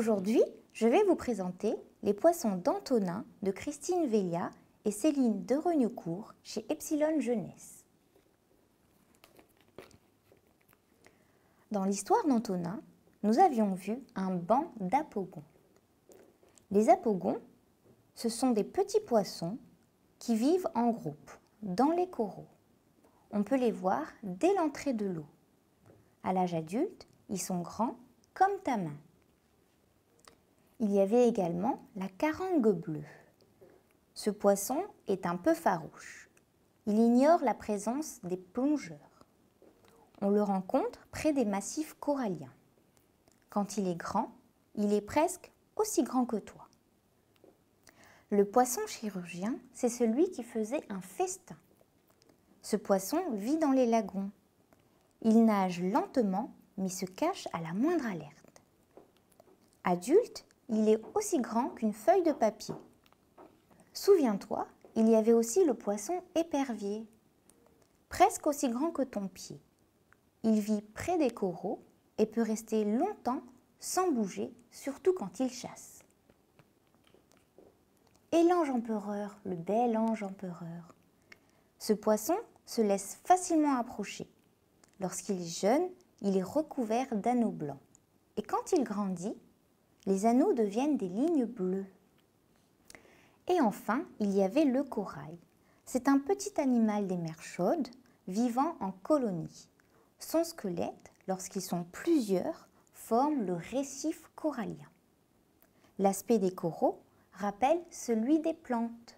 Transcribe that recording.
Aujourd'hui, je vais vous présenter les poissons d'Antonin de Christine Vélia et Céline de Reneucourt chez Epsilon Jeunesse. Dans l'histoire d'Antonin, nous avions vu un banc d'apogons. Les apogons, ce sont des petits poissons qui vivent en groupe, dans les coraux. On peut les voir dès l'entrée de l'eau. À l'âge adulte, ils sont grands comme ta main. Il y avait également la carangue bleue. Ce poisson est un peu farouche. Il ignore la présence des plongeurs. On le rencontre près des massifs coralliens. Quand il est grand, il est presque aussi grand que toi. Le poisson chirurgien, c'est celui qui faisait un festin. Ce poisson vit dans les lagons. Il nage lentement, mais se cache à la moindre alerte. Adulte, il est aussi grand qu'une feuille de papier. Souviens-toi, il y avait aussi le poisson épervier, presque aussi grand que ton pied. Il vit près des coraux et peut rester longtemps sans bouger, surtout quand il chasse. Et l'ange empereur, le bel ange empereur. Ce poisson se laisse facilement approcher. Lorsqu'il est jeune, il est recouvert d'anneaux blancs. Et quand il grandit, les anneaux deviennent des lignes bleues. Et enfin, il y avait le corail. C'est un petit animal des mers chaudes, vivant en colonie. Son squelette, lorsqu'ils sont plusieurs, forme le récif corallien. L'aspect des coraux rappelle celui des plantes.